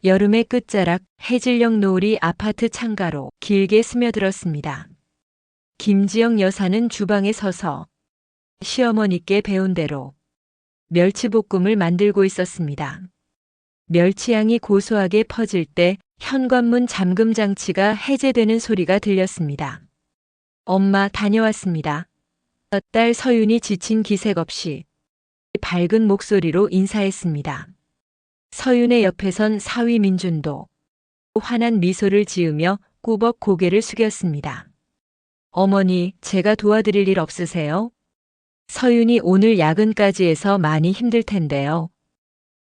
여름의 끝자락 해질녘 노을이 아파트 창가로 길게 스며들었습니다. 김지영 여사는 주방에 서서 시어머니께 배운 대로 멸치볶음을 만들고 있었습니다. 멸치향이 고소하게 퍼질 때 현관문 잠금 장치가 해제되는 소리가 들렸습니다. 엄마 다녀왔습니다. 딸 서윤이 지친 기색 없이 밝은 목소리로 인사했습니다. 서윤의 옆에 선 사위 민준도 환한 미소를 지으며 꾸벅 고개를 숙였습니다. 어머니, 제가 도와드릴 일 없으세요? 서윤이 오늘 야근까지 해서 많이 힘들 텐데요.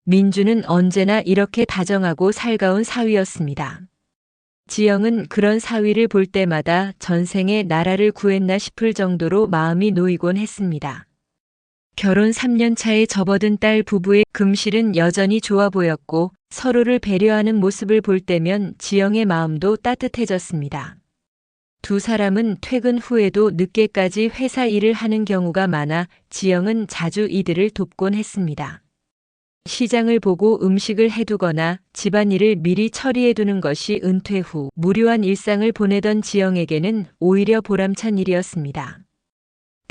민주는 언제나 이렇게 다정하고 살가운 사위였습니다. 지영은 그런 사위를 볼 때마다 전생에 나라를 구했나 싶을 정도로 마음이 놓이곤 했습니다. 결혼 3년 차에 접어든 딸 부부의 금실은 여전히 좋아 보였고 서로를 배려하는 모습을 볼 때면 지영의 마음도 따뜻해졌습니다. 두 사람은 퇴근 후에도 늦게까지 회사 일을 하는 경우가 많아 지영은 자주 이들을 돕곤 했습니다. 시장을 보고 음식을 해두거나 집안일을 미리 처리해두는 것이 은퇴 후 무료한 일상을 보내던 지영에게는 오히려 보람찬 일이었습니다.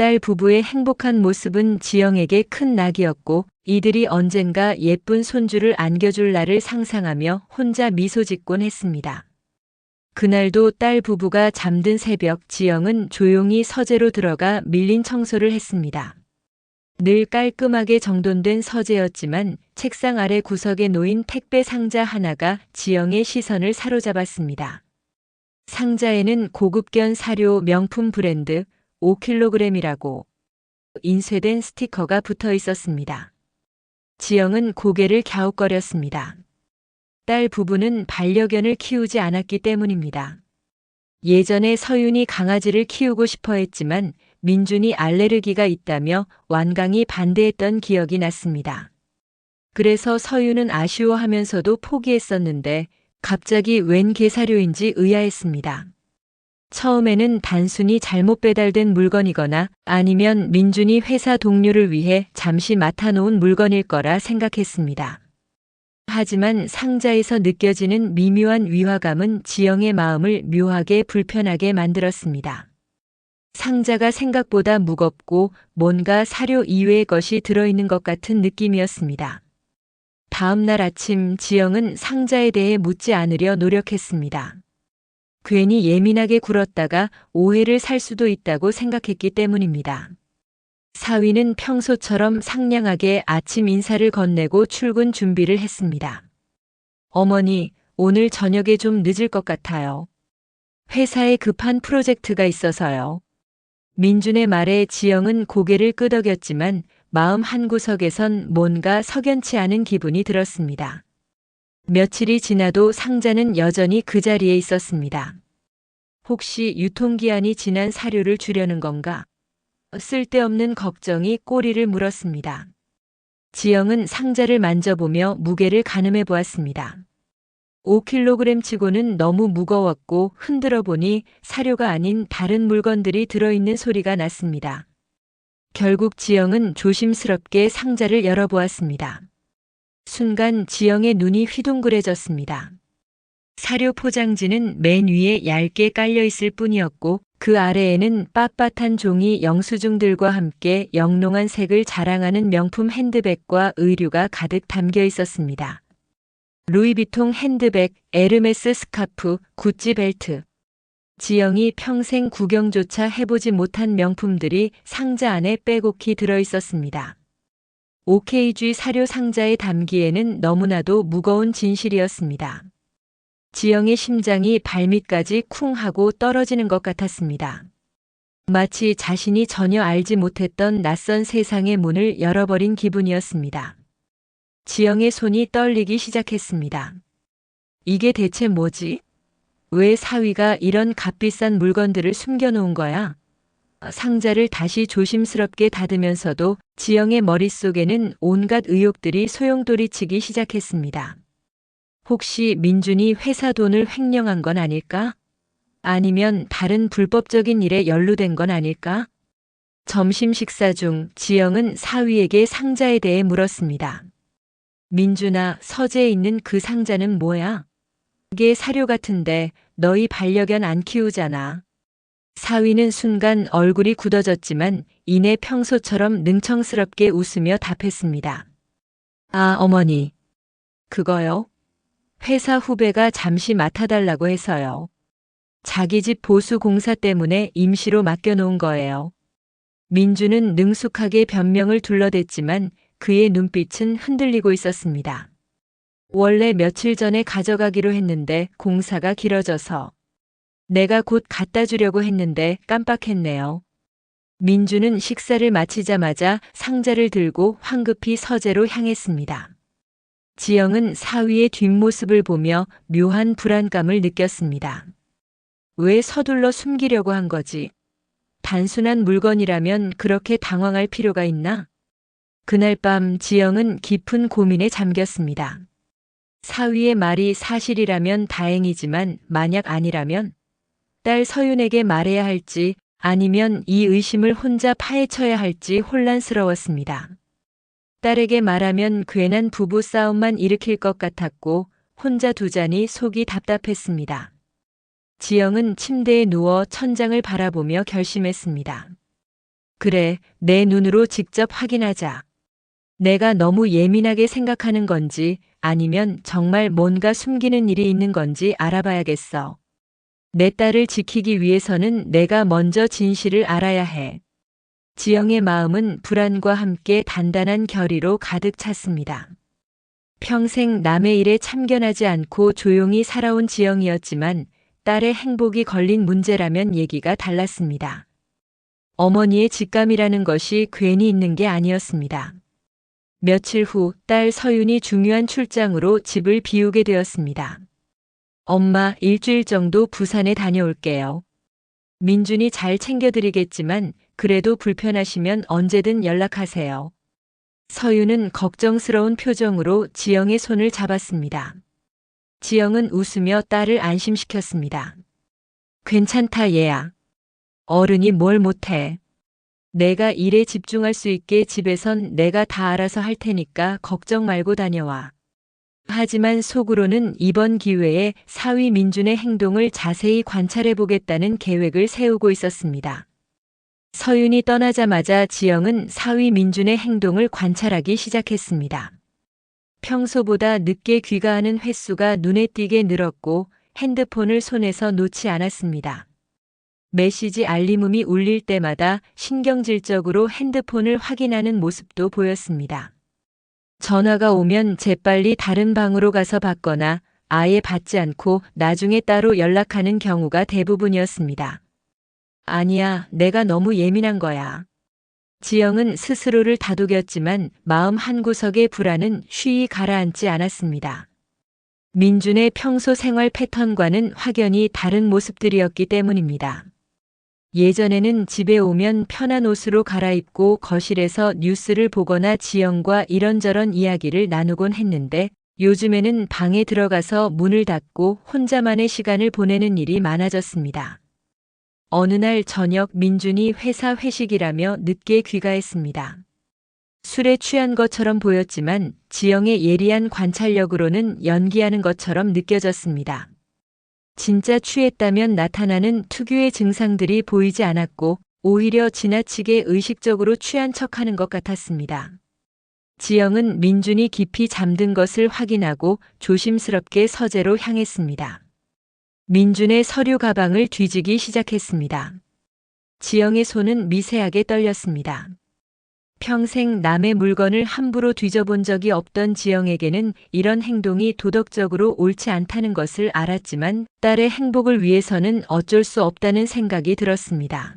딸 부부의 행복한 모습은 지영에게 큰 낙이었고 이들이 언젠가 예쁜 손주를 안겨줄 날을 상상하며 혼자 미소 짓곤 했습니다. 그날도 딸 부부가 잠든 새벽 지영은 조용히 서재로 들어가 밀린 청소를 했습니다. 늘 깔끔하게 정돈된 서재였지만 책상 아래 구석에 놓인 택배 상자 하나가 지영의 시선을 사로잡았습니다. 상자에는 고급견 사료 명품 브랜드 5kg이라고 인쇄된 스티커가 붙어 있었습니다. 지영은 고개를 갸웃거렸습니다. 딸 부부는 반려견을 키우지 않았기 때문입니다. 예전에 서윤이 강아지를 키우고 싶어 했지만 민준이 알레르기가 있다며 완강히 반대했던 기억이 났습니다. 그래서 서윤은 아쉬워하면서도 포기했었는데 갑자기 웬 개사료인지 의아했습니다. 처음에는 단순히 잘못 배달된 물건이거나 아니면 민준이 회사 동료를 위해 잠시 맡아놓은 물건일 거라 생각했습니다. 하지만 상자에서 느껴지는 미묘한 위화감은 지영의 마음을 묘하게 불편하게 만들었습니다. 상자가 생각보다 무겁고 뭔가 사료 이외의 것이 들어있는 것 같은 느낌이었습니다. 다음 날 아침 지영은 상자에 대해 묻지 않으려 노력했습니다. 괜히 예민하게 굴었다가 오해를 살 수도 있다고 생각했기 때문입니다. 사위는 평소처럼 상냥하게 아침 인사를 건네고 출근 준비를 했습니다. 어머니, 오늘 저녁에 좀 늦을 것 같아요. 회사에 급한 프로젝트가 있어서요. 민준의 말에 지영은 고개를 끄덕였지만 마음 한구석에선 뭔가 석연치 않은 기분이 들었습니다. 며칠이 지나도 상자는 여전히 그 자리에 있었습니다. 혹시 유통기한이 지난 사료를 주려는 건가? 쓸데없는 걱정이 꼬리를 물었습니다. 지영은 상자를 만져보며 무게를 가늠해 보았습니다. 5kg치고는 너무 무거웠고 흔들어 보니 사료가 아닌 다른 물건들이 들어있는 소리가 났습니다. 결국 지영은 조심스럽게 상자를 열어보았습니다. 순간 지영의 눈이 휘둥그레졌습니다. 사료 포장지는 맨 위에 얇게 깔려 있을 뿐이었고 그 아래에는 빳빳한 종이 영수증들과 함께 영롱한 색을 자랑하는 명품 핸드백과 의류가 가득 담겨 있었습니다. 루이비통 핸드백, 에르메스 스카프, 구찌 벨트. 지영이 평생 구경조차 해보지 못한 명품들이 상자 안에 빼곡히 들어 있었습니다. OKG 사료 상자에 담기에는 너무나도 무거운 진실이었습니다. 지영의 심장이 발밑까지 쿵 하고 떨어지는 것 같았습니다. 마치 자신이 전혀 알지 못했던 낯선 세상의 문을 열어버린 기분이었습니다. 지영의 손이 떨리기 시작했습니다. 이게 대체 뭐지? 왜 사위가 이런 값비싼 물건들을 숨겨놓은 거야? 상자를 다시 조심스럽게 닫으면서도 지영의 머릿속에는 온갖 의혹들이 소용돌이치기 시작했습니다. 혹시 민준이 회사 돈을 횡령한 건 아닐까? 아니면 다른 불법적인 일에 연루된 건 아닐까? 점심 식사 중 지영은 사위에게 상자에 대해 물었습니다. 민준아, 서재에 있는 그 상자는 뭐야? 그게 사료 같은데 너희 반려견 안 키우잖아. 사위는 순간 얼굴이 굳어졌지만 이내 평소처럼 능청스럽게 웃으며 답했습니다. 아, 어머니. 그거요? 회사 후배가 잠시 맡아달라고 해서요. 자기 집 보수 공사 때문에 임시로 맡겨놓은 거예요. 민주는 능숙하게 변명을 둘러댔지만 그의 눈빛은 흔들리고 있었습니다. 원래 며칠 전에 가져가기로 했는데 공사가 길어져서 내가 곧 갖다 주려고 했는데 깜빡했네요. 민주는 식사를 마치자마자 상자를 들고 황급히 서재로 향했습니다. 지영은 사위의 뒷모습을 보며 묘한 불안감을 느꼈습니다. 왜 서둘러 숨기려고 한 거지? 단순한 물건이라면 그렇게 당황할 필요가 있나? 그날 밤 지영은 깊은 고민에 잠겼습니다. 사위의 말이 사실이라면 다행이지만 만약 아니라면 딸 서윤에게 말해야 할지 아니면 이 의심을 혼자 파헤쳐야 할지 혼란스러웠습니다. 딸에게 말하면 괜한 부부 싸움만 일으킬 것 같았고 혼자 두자니 속이 답답했습니다. 지영은 침대에 누워 천장을 바라보며 결심했습니다. 그래, 내 눈으로 직접 확인하자. 내가 너무 예민하게 생각하는 건지 아니면 정말 뭔가 숨기는 일이 있는 건지 알아봐야겠어. 내 딸을 지키기 위해서는 내가 먼저 진실을 알아야 해. 지영의 마음은 불안과 함께 단단한 결의로 가득 찼습니다. 평생 남의 일에 참견하지 않고 조용히 살아온 지영이었지만 딸의 행복이 걸린 문제라면 얘기가 달랐습니다. 어머니의 직감이라는 것이 괜히 있는 게 아니었습니다. 며칠 후 딸 서윤이 중요한 출장으로 집을 비우게 되었습니다. 엄마, 일주일 정도 부산에 다녀올게요. 민준이 잘 챙겨드리겠지만 그래도 불편하시면 언제든 연락하세요. 서윤은 걱정스러운 표정으로 지영의 손을 잡았습니다. 지영은 웃으며 딸을 안심시켰습니다. 괜찮다, 얘야. 어른이 뭘 못해. 내가 일에 집중할 수 있게 집에선 내가 다 알아서 할 테니까 걱정 말고 다녀와. 하지만 속으로는 이번 기회에 사위 민준의 행동을 자세히 관찰해 보겠다는 계획을 세우고 있었습니다. 서윤이 떠나자마자 지영은 사위 민준의 행동을 관찰하기 시작했습니다. 평소보다 늦게 귀가하는 횟수가 눈에 띄게 늘었고 핸드폰을 손에서 놓지 않았습니다. 메시지 알림음이 울릴 때마다 신경질적으로 핸드폰을 확인하는 모습도 보였습니다. 전화가 오면 재빨리 다른 방으로 가서 받거나 아예 받지 않고 나중에 따로 연락하는 경우가 대부분이었습니다. 아니야, 내가 너무 예민한 거야. 지영은 스스로를 다독였지만 마음 한구석의 불안은 쉬이 가라앉지 않았습니다. 민준의 평소 생활 패턴과는 확연히 다른 모습들이었기 때문입니다. 예전에는 집에 오면 편한 옷으로 갈아입고 거실에서 뉴스를 보거나 지영과 이런저런 이야기를 나누곤 했는데 요즘에는 방에 들어가서 문을 닫고 혼자만의 시간을 보내는 일이 많아졌습니다. 어느 날 저녁 민준이 회사 회식이라며 늦게 귀가했습니다. 술에 취한 것처럼 보였지만 지영의 예리한 관찰력으로는 연기하는 것처럼 느껴졌습니다. 진짜 취했다면 나타나는 특유의 증상들이 보이지 않았고 오히려 지나치게 의식적으로 취한 척하는 것 같았습니다. 지영은 민준이 깊이 잠든 것을 확인하고 조심스럽게 서재로 향했습니다. 민준의 서류 가방을 뒤지기 시작했습니다. 지영의 손은 미세하게 떨렸습니다. 평생 남의 물건을 함부로 뒤져본 적이 없던 지영에게는 이런 행동이 도덕적으로 옳지 않다는 것을 알았지만 딸의 행복을 위해서는 어쩔 수 없다는 생각이 들었습니다.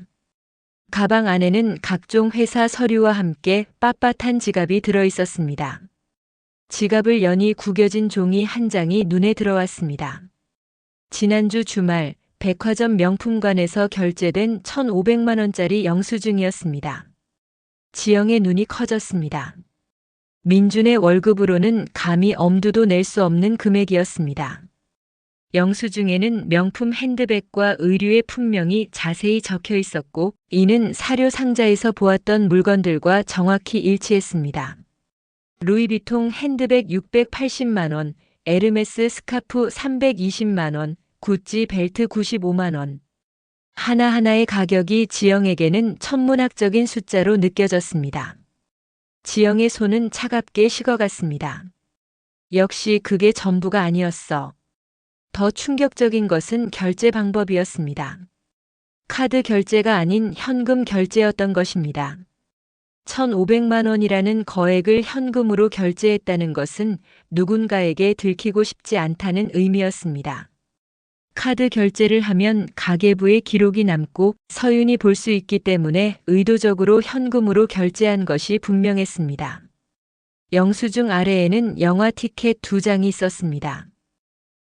가방 안에는 각종 회사 서류와 함께 빳빳한 지갑이 들어 있었습니다. 지갑을 여니 구겨진 종이 한 장이 눈에 들어왔습니다. 지난주 주말 백화점 명품관에서 결제된 1,500만 원짜리 영수증이었습니다. 지영의 눈이 커졌습니다. 민준의 월급으로는 감히 엄두도 낼 수 없는 금액이었습니다. 영수증에는 명품 핸드백과 의류의 품명이 자세히 적혀 있었고 이는 사료 상자에서 보았던 물건들과 정확히 일치했습니다. 루이비통 핸드백 680만 원, 에르메스 스카프 320만 원, 구찌 벨트 95만 원. 하나하나의 가격이 지영에게는 천문학적인 숫자로 느껴졌습니다. 지영의 손은 차갑게 식어갔습니다. 역시 그게 전부가 아니었어. 더 충격적인 것은 결제 방법이었습니다. 카드 결제가 아닌 현금 결제였던 것입니다. 1,500만 원이라는 거액을 현금으로 결제했다는 것은 누군가에게 들키고 싶지 않다는 의미였습니다. 카드 결제를 하면 가계부에 기록이 남고 서윤이 볼 수 있기 때문에 의도적으로 현금으로 결제한 것이 분명했습니다. 영수증 아래에는 영화 티켓 2장이 있었습니다.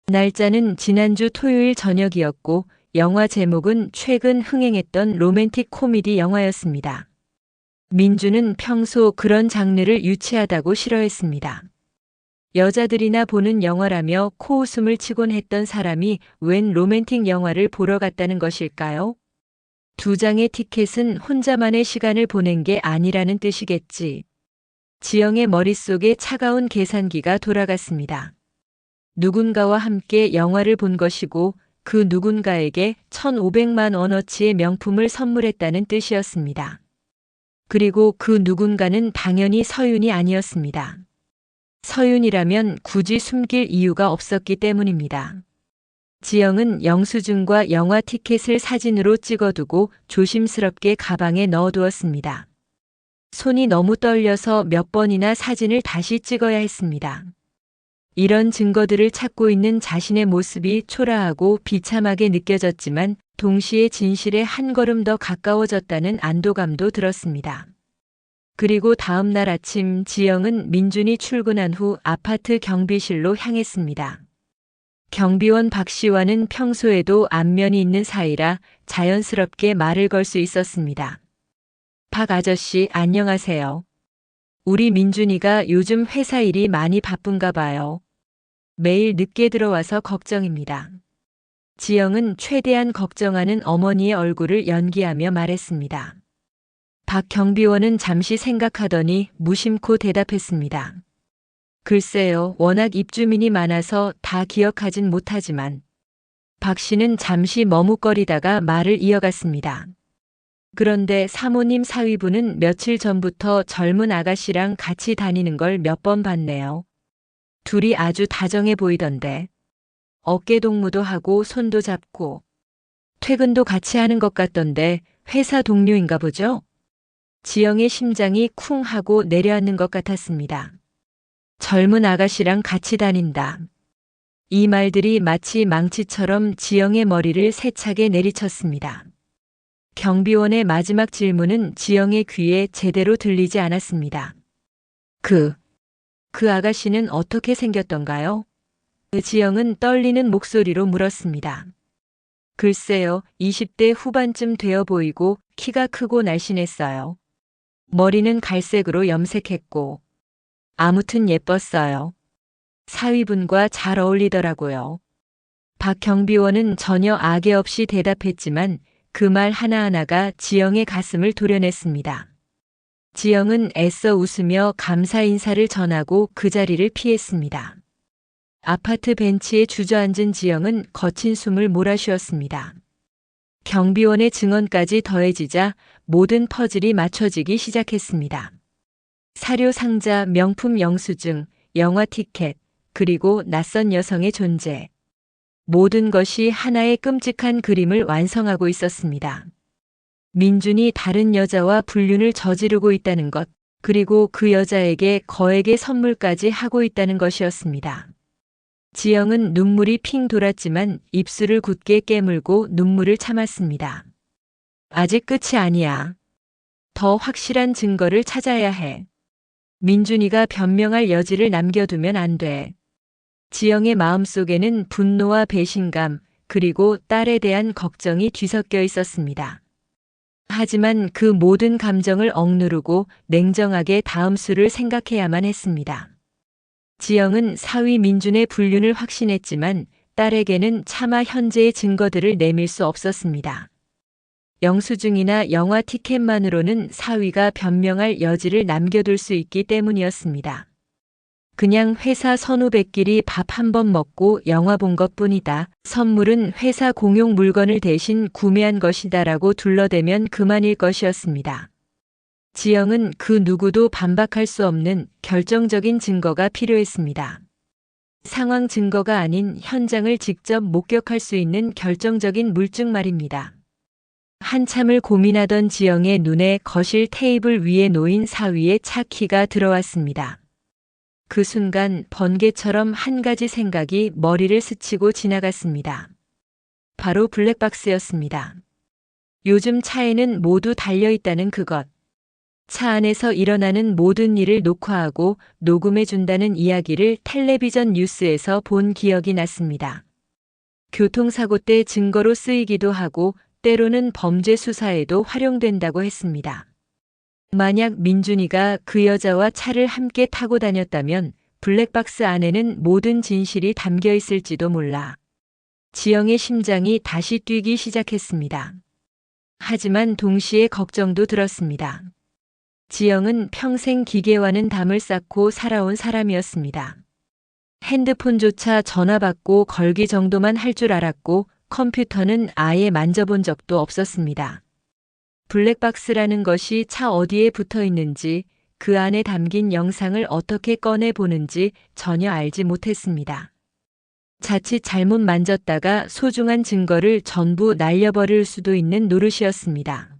날짜는 지난주 토요일 저녁이었고 영화 제목은 최근 흥행했던 로맨틱 코미디 영화였습니다. 민주는 평소 그런 장르를 유치하다고 싫어했습니다. 여자들이나 보는 영화라며 코웃음을 치곤 했던 사람이 웬 로맨틱 영화를 보러 갔다는 것일까요? 2장의 티켓은 혼자만의 시간을 보낸 게 아니라는 뜻이겠지. 지영의 머릿속에 차가운 계산기가 돌아갔습니다. 누군가와 함께 영화를 본 것이고 그 누군가에게 1,500만 원어치의 명품을 선물했다는 뜻이었습니다. 그리고 그 누군가는 당연히 서윤이 아니었습니다. 서윤이라면 굳이 숨길 이유가 없었기 때문입니다. 지영은 영수증과 영화 티켓을 사진으로 찍어두고 조심스럽게 가방에 넣어두었습니다. 손이 너무 떨려서 몇 번이나 사진을 다시 찍어야 했습니다. 이런 증거들을 찾고 있는 자신의 모습이 초라하고 비참하게 느껴졌지만 동시에 진실에 한 걸음 더 가까워졌다는 안도감도 들었습니다. 그리고 다음 날 아침 지영은 민준이 출근한 후 아파트 경비실로 향했습니다. 경비원 박 씨와는 평소에도 안면이 있는 사이라 자연스럽게 말을 걸 수 있었습니다. 박 아저씨 안녕하세요. 우리 민준이가 요즘 회사 일이 많이 바쁜가 봐요. 매일 늦게 들어와서 걱정입니다. 지영은 최대한 걱정하는 어머니의 얼굴을 연기하며 말했습니다. 박 경비원은 잠시 생각하더니 무심코 대답했습니다. 글쎄요, 워낙 입주민이 많아서 다 기억하진 못하지만. 박 씨는 잠시 머뭇거리다가 말을 이어갔습니다. 그런데 사모님 사위분은 며칠 전부터 젊은 아가씨랑 같이 다니는 걸 몇 번 봤네요. 둘이 아주 다정해 보이던데. 어깨 동무도 하고 손도 잡고. 퇴근도 같이 하는 것 같던데 회사 동료인가 보죠? 지영의 심장이 쿵 하고 내려앉는 것 같았습니다. 젊은 아가씨랑 같이 다닌다. 이 말들이 마치 망치처럼 지영의 머리를 세차게 내리쳤습니다. 경비원의 마지막 질문은 지영의 귀에 제대로 들리지 않았습니다. 그 아가씨는 어떻게 생겼던가요? 지영은 떨리는 목소리로 물었습니다. 글쎄요, 20대 후반쯤 되어 보이고 키가 크고 날씬했어요. 머리는 갈색으로 염색했고. 아무튼 예뻤어요. 사위분과 잘 어울리더라고요. 박 경비원은 전혀 악의 없이 대답했지만 그 말 하나하나가 지영의 가슴을 도려냈습니다. 지영은 애써 웃으며 감사 인사를 전하고 그 자리를 피했습니다. 아파트 벤치에 주저앉은 지영은 거친 숨을 몰아쉬었습니다. 경비원의 증언까지 더해지자 모든 퍼즐이 맞춰지기 시작했습니다. 사료 상자, 명품 영수증, 영화 티켓, 그리고 낯선 여성의 존재. 모든 것이 하나의 끔찍한 그림을 완성하고 있었습니다. 민준이 다른 여자와 불륜을 저지르고 있다는 것, 그리고 그 여자에게 거액의 선물까지 하고 있다는 것이었습니다. 지영은 눈물이 핑 돌았지만 입술을 굳게 깨물고 눈물을 참았습니다. 아직 끝이 아니야. 더 확실한 증거를 찾아야 해. 민준이가 변명할 여지를 남겨두면 안 돼. 지영의 마음속에는 분노와 배신감, 그리고 딸에 대한 걱정이 뒤섞여 있었습니다. 하지만 그 모든 감정을 억누르고 냉정하게 다음 수를 생각해야만 했습니다. 지영은 사위 민준의 불륜을 확신했지만 딸에게는 차마 현재의 증거들을 내밀 수 없었습니다. 영수증이나 영화 티켓만으로는 사위가 변명할 여지를 남겨둘 수 있기 때문이었습니다. 그냥 회사 선후배끼리 밥 한 번 먹고 영화 본 것뿐이다. 선물은 회사 공용 물건을 대신 구매한 것이다라고 둘러대면 그만일 것이었습니다. 지영은 그 누구도 반박할 수 없는 결정적인 증거가 필요했습니다. 상황 증거가 아닌 현장을 직접 목격할 수 있는 결정적인 물증 말입니다. 한참을 고민하던 지영의 눈에 거실 테이블 위에 놓인 사위의 차 키가 들어왔습니다. 그 순간 번개처럼 한 가지 생각이 머리를 스치고 지나갔습니다. 바로 블랙박스였습니다. 요즘 차에는 모두 달려있다는 그것. 차 안에서 일어나는 모든 일을 녹화하고 녹음해준다는 이야기를 텔레비전 뉴스에서 본 기억이 났습니다. 교통사고 때 증거로 쓰이기도 하고 때로는 범죄 수사에도 활용된다고 했습니다. 만약 민준이가 그 여자와 차를 함께 타고 다녔다면 블랙박스 안에는 모든 진실이 담겨 있을지도 몰라. 지영의 심장이 다시 뛰기 시작했습니다. 하지만 동시에 걱정도 들었습니다. 지영은 평생 기계와는 담을 쌓고 살아온 사람이었습니다. 핸드폰조차 전화 받고 걸기 정도만 할 줄 알았고 컴퓨터는 아예 만져본 적도 없었습니다. 블랙박스라는 것이 차 어디에 붙어 있는지, 그 안에 담긴 영상을 어떻게 꺼내 보는지 전혀 알지 못했습니다. 자칫 잘못 만졌다가 소중한 증거를 전부 날려버릴 수도 있는 노릇이었습니다.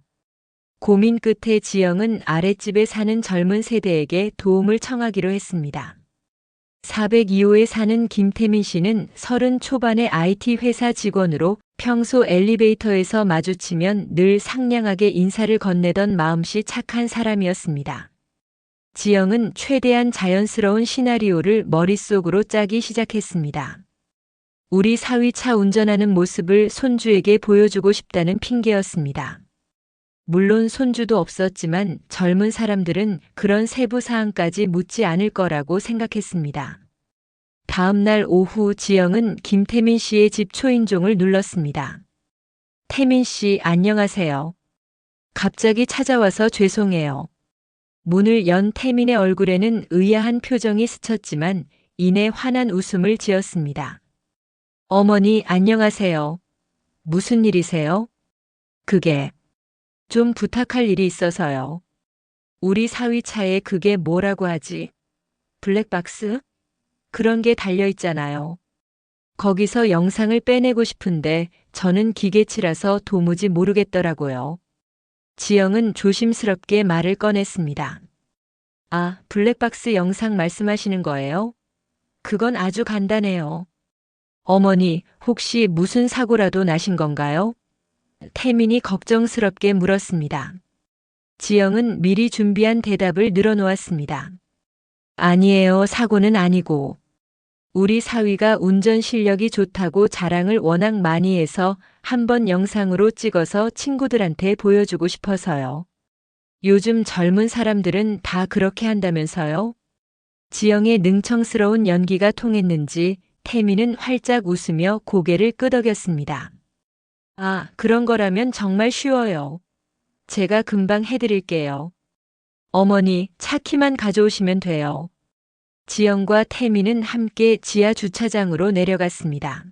고민 끝에 지영은 아랫집에 사는 젊은 세대에게 도움을 청하기로 했습니다. 402호에 사는 김태민 씨는 30 초반의 IT 회사 직원으로 평소 엘리베이터에서 마주치면 늘 상냥하게 인사를 건네던 마음씨 착한 사람이었습니다. 지영은 최대한 자연스러운 시나리오를 머릿속으로 짜기 시작했습니다. 우리 사위 차 운전하는 모습을 손주에게 보여주고 싶다는 핑계였습니다. 물론 손주도 없었지만 젊은 사람들은 그런 세부 사항까지 묻지 않을 거라고 생각했습니다. 다음 날 오후 지영은 김태민 씨의 집 초인종을 눌렀습니다. 태민 씨, 안녕하세요. 갑자기 찾아와서 죄송해요. 문을 연 태민의 얼굴에는 의아한 표정이 스쳤지만 이내 환한 웃음을 지었습니다. 어머니, 안녕하세요. 무슨 일이세요? 그게 좀 부탁할 일이 있어서요. 우리 사위 차에 그게 뭐라고 하지? 블랙박스? 그런 게 달려있잖아요. 거기서 영상을 빼내고 싶은데 저는 기계치라서 도무지 모르겠더라고요. 지영은 조심스럽게 말을 꺼냈습니다. 아, 블랙박스 영상 말씀하시는 거예요? 그건 아주 간단해요. 어머니, 혹시 무슨 사고라도 나신 건가요? 태민이 걱정스럽게 물었습니다. 지영은 미리 준비한 대답을 늘어놓았습니다. 아니에요, 사고는 아니고. 우리 사위가 운전 실력이 좋다고 자랑을 워낙 많이 해서 한번 영상으로 찍어서 친구들한테 보여주고 싶어서요. 요즘 젊은 사람들은 다 그렇게 한다면서요? 지영의 능청스러운 연기가 통했는지 태민은 활짝 웃으며 고개를 끄덕였습니다. 아, 그런 거라면 정말 쉬워요. 제가 금방 해드릴게요. 어머니, 차 키만 가져오시면 돼요. 지영과 태민은 함께 지하 주차장으로 내려갔습니다.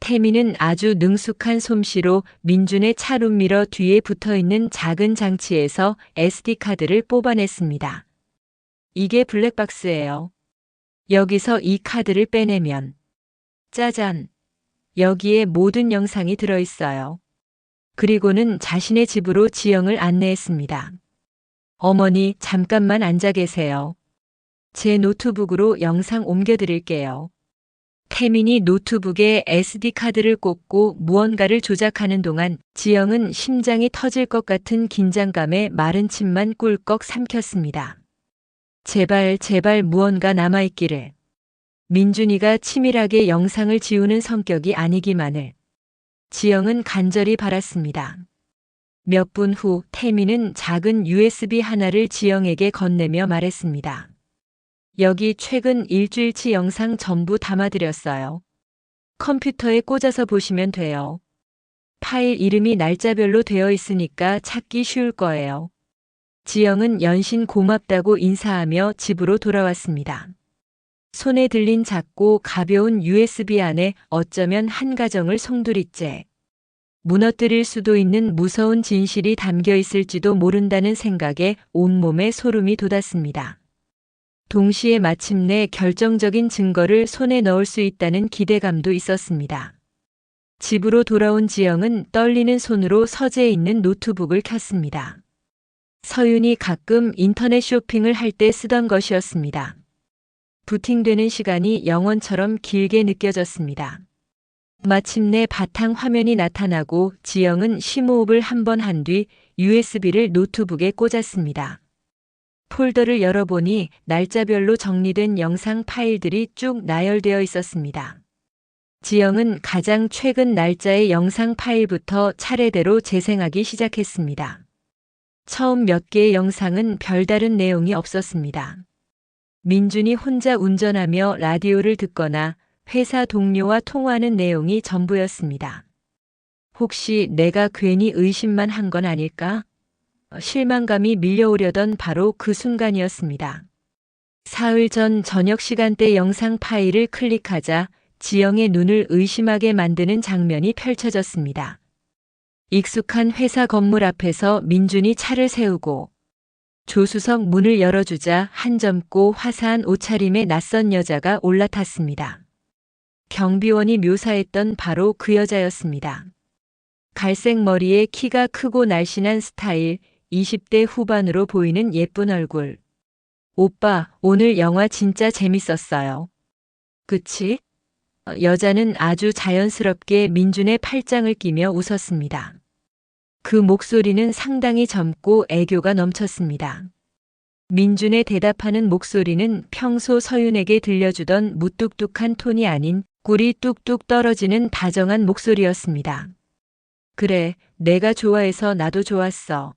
태민은 아주 능숙한 솜씨로 민준의 차 룸미러 뒤에 붙어있는 작은 장치에서 SD카드를 뽑아냈습니다. 이게 블랙박스예요. 여기서 이 카드를 빼내면 짜잔! 여기에 모든 영상이 들어있어요. 그리고는 자신의 집으로 지영을 안내했습니다. 어머니, 잠깐만 앉아 계세요. 제 노트북으로 영상 옮겨드릴게요. 태민이 노트북에 SD카드를 꽂고 무언가를 조작하는 동안 지영은 심장이 터질 것 같은 긴장감에 마른 침만 꿀꺽 삼켰습니다. 제발 무언가 남아있기를. 민준이가 치밀하게 영상을 지우는 성격이 아니기만을. 지영은 간절히 바랐습니다. 몇 분 후 태민은 작은 USB 하나를 지영에게 건네며 말했습니다. 여기 최근 일주일치 영상 전부 담아드렸어요. 컴퓨터에 꽂아서 보시면 돼요. 파일 이름이 날짜별로 되어 있으니까 찾기 쉬울 거예요. 지영은 연신 고맙다고 인사하며 집으로 돌아왔습니다. 손에 들린 작고 가벼운 USB 안에 어쩌면 한 가정을 송두리째 무너뜨릴 수도 있는 무서운 진실이 담겨 있을지도 모른다는 생각에 온몸에 소름이 돋았습니다. 동시에 마침내 결정적인 증거를 손에 넣을 수 있다는 기대감도 있었습니다. 집으로 돌아온 지영은 떨리는 손으로 서재에 있는 노트북을 켰습니다. 서윤이 가끔 인터넷 쇼핑을 할 때 쓰던 것이었습니다. 부팅되는 시간이 영원처럼 길게 느껴졌습니다. 마침내 바탕 화면이 나타나고 지영은 심호흡을 한 번 한 뒤 USB를 노트북에 꽂았습니다. 폴더를 열어보니 날짜별로 정리된 영상 파일들이 쭉 나열되어 있었습니다. 지영은 가장 최근 날짜의 영상 파일부터 차례대로 재생하기 시작했습니다. 처음 몇 개의 영상은 별다른 내용이 없었습니다. 민준이 혼자 운전하며 라디오를 듣거나 회사 동료와 통화하는 내용이 전부였습니다. 혹시 내가 괜히 의심만 한 건 아닐까? 실망감이 밀려오려던 바로 그 순간이었습니다. 사흘 전 저녁 시간대 영상 파일을 클릭하자 지영의 눈을 의심하게 만드는 장면이 펼쳐졌습니다. 익숙한 회사 건물 앞에서 민준이 차를 세우고 조수석 문을 열어주자 한점고 화사한 옷차림의 낯선 여자가 올라탔습니다. 경비원이 묘사했던 바로 그 여자였습니다. 갈색 머리에 키가 크고 날씬한 스타일, 20대 후반으로 보이는 예쁜 얼굴. 오빠, 오늘 영화 진짜 재밌었어요. 그치? 여자는 아주 자연스럽게 민준의 팔짱을 끼며 웃었습니다. 그 목소리는 상당히 젊고 애교가 넘쳤습니다. 민준의 대답하는 목소리는 평소 서윤에게 들려주던 무뚝뚝한 톤이 아닌 꿀이 뚝뚝 떨어지는 다정한 목소리였습니다. 그래, 내가 좋아해서 나도 좋았어.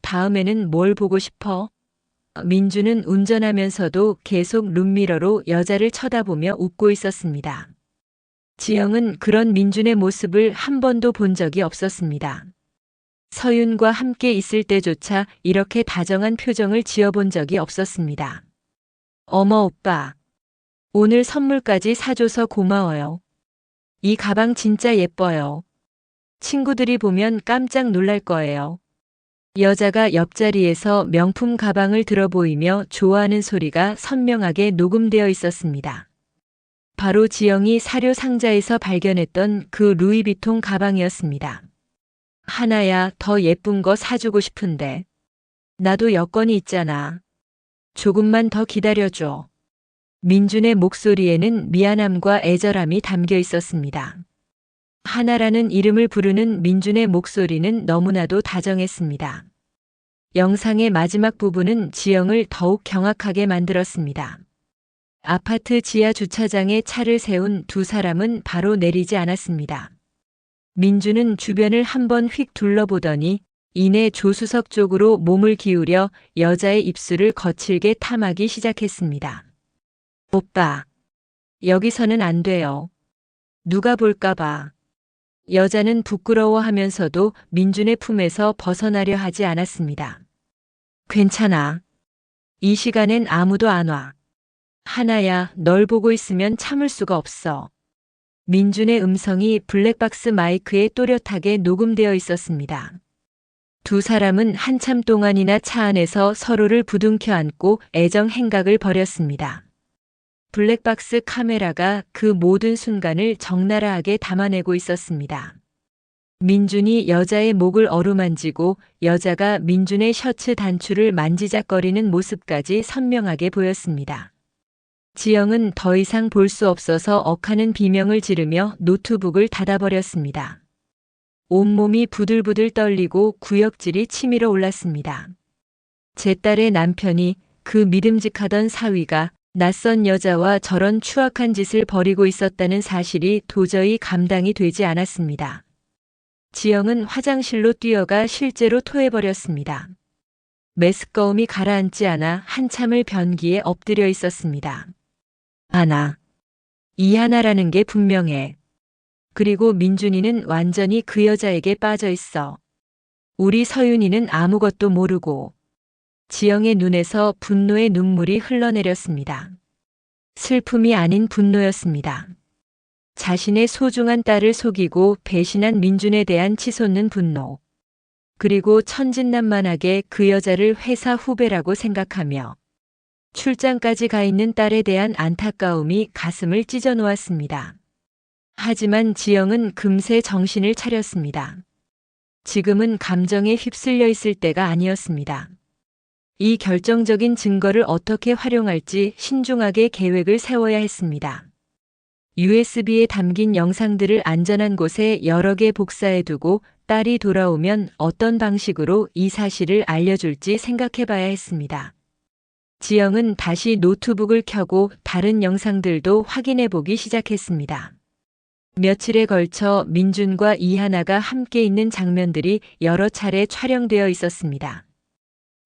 다음에는 뭘 보고 싶어? 민준은 운전하면서도 계속 룸미러로 여자를 쳐다보며 웃고 있었습니다. 지영은 그런 민준의 모습을 한 번도 본 적이 없었습니다. 서윤과 함께 있을 때조차 이렇게 다정한 표정을 지어본 적이 없었습니다. 어머 오빠, 오늘 선물까지 사줘서 고마워요. 이 가방 진짜 예뻐요. 친구들이 보면 깜짝 놀랄 거예요. 여자가 옆자리에서 명품 가방을 들어 보이며 좋아하는 소리가 선명하게 녹음되어 있었습니다. 바로 지영이 사료 상자에서 발견했던 그 루이비통 가방이었습니다. 하나야, 더 예쁜 거 사주고 싶은데. 나도 여건이 있잖아. 조금만 더 기다려줘. 민준의 목소리에는 미안함과 애절함이 담겨 있었습니다. 하나라는 이름을 부르는 민준의 목소리는 너무나도 다정했습니다. 영상의 마지막 부분은 지영을 더욱 경악하게 만들었습니다. 아파트 지하 주차장에 차를 세운 두 사람은 바로 내리지 않았습니다. 민준은 주변을 한번 휙 둘러보더니 이내 조수석 쪽으로 몸을 기울여 여자의 입술을 거칠게 탐하기 시작했습니다. 오빠, 여기서는 안 돼요. 누가 볼까 봐. 여자는 부끄러워하면서도 민준의 품에서 벗어나려 하지 않았습니다. 괜찮아. 이 시간엔 아무도 안 와. 하나야, 널 보고 있으면 참을 수가 없어. 민준의 음성이 블랙박스 마이크에 또렷하게 녹음되어 있었습니다. 두 사람은 한참 동안이나 차 안에서 서로를 부둥켜 안고 애정 행각을 벌였습니다. 블랙박스 카메라가 그 모든 순간을 적나라하게 담아내고 있었습니다. 민준이 여자의 목을 어루만지고 여자가 민준의 셔츠 단추를 만지작거리는 모습까지 선명하게 보였습니다. 지영은 더 이상 볼 수 없어서 억하는 비명을 지르며 노트북을 닫아버렸습니다. 온몸이 부들부들 떨리고 구역질이 치밀어 올랐습니다. 제 딸의 남편이, 그 믿음직하던 사위가 낯선 여자와 저런 추악한 짓을 벌이고 있었다는 사실이 도저히 감당이 되지 않았습니다. 지영은 화장실로 뛰어가 실제로 토해버렸습니다. 메스꺼움이 가라앉지 않아 한참을 변기에 엎드려 있었습니다. 하나. 이 하나라는 게 분명해. 그리고 민준이는 완전히 그 여자에게 빠져 있어. 우리 서윤이는 아무것도 모르고. 지영의 눈에서 분노의 눈물이 흘러내렸습니다. 슬픔이 아닌 분노였습니다. 자신의 소중한 딸을 속이고 배신한 민준에 대한 치솟는 분노. 그리고 천진난만하게 그 여자를 회사 후배라고 생각하며 출장까지 가 있는 딸에 대한 안타까움이 가슴을 찢어 놓았습니다. 하지만 지영은 금세 정신을 차렸습니다. 지금은 감정에 휩쓸려 있을 때가 아니었습니다. 이 결정적인 증거를 어떻게 활용할지 신중하게 계획을 세워야 했습니다. USB에 담긴 영상들을 안전한 곳에 여러 개 복사해두고 딸이 돌아오면 어떤 방식으로 이 사실을 알려줄지 생각해봐야 했습니다. 지영은 다시 노트북을 켜고 다른 영상들도 확인해보기 시작했습니다. 며칠에 걸쳐 민준과 이하나가 함께 있는 장면들이 여러 차례 촬영되어 있었습니다.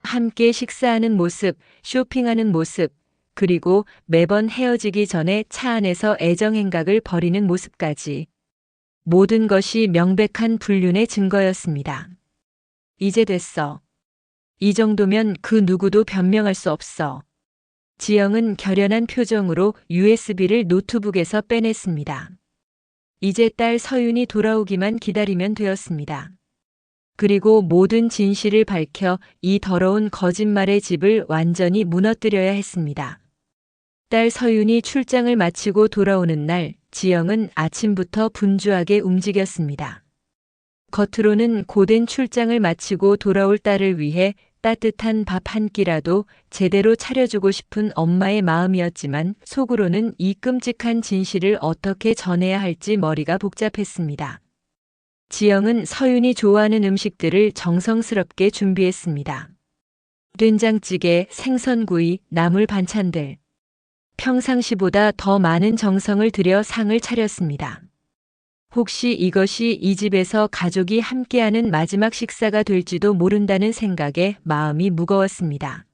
함께 식사하는 모습, 쇼핑하는 모습, 그리고 매번 헤어지기 전에 차 안에서 애정행각을 벌이는 모습까지 모든 것이 명백한 불륜의 증거였습니다. 이제 됐어. 이 정도면 그 누구도 변명할 수 없어. 지영은 결연한 표정으로 USB를 노트북에서 빼냈습니다. 이제 딸 서윤이 돌아오기만 기다리면 되었습니다. 그리고 모든 진실을 밝혀 이 더러운 거짓말의 집을 완전히 무너뜨려야 했습니다. 딸 서윤이 출장을 마치고 돌아오는 날, 지영은 아침부터 분주하게 움직였습니다. 겉으로는 고된 출장을 마치고 돌아올 딸을 위해 따뜻한 밥 한 끼라도 제대로 차려주고 싶은 엄마의 마음이었지만 속으로는 이 끔찍한 진실을 어떻게 전해야 할지 머리가 복잡했습니다. 지영은 서윤이 좋아하는 음식들을 정성스럽게 준비했습니다. 된장찌개, 생선구이, 나물 반찬들. 평상시보다 더 많은 정성을 들여 상을 차렸습니다. 혹시 이것이 이 집에서 가족이 함께하는 마지막 식사가 될지도 모른다는 생각에 마음이 무거웠습니다.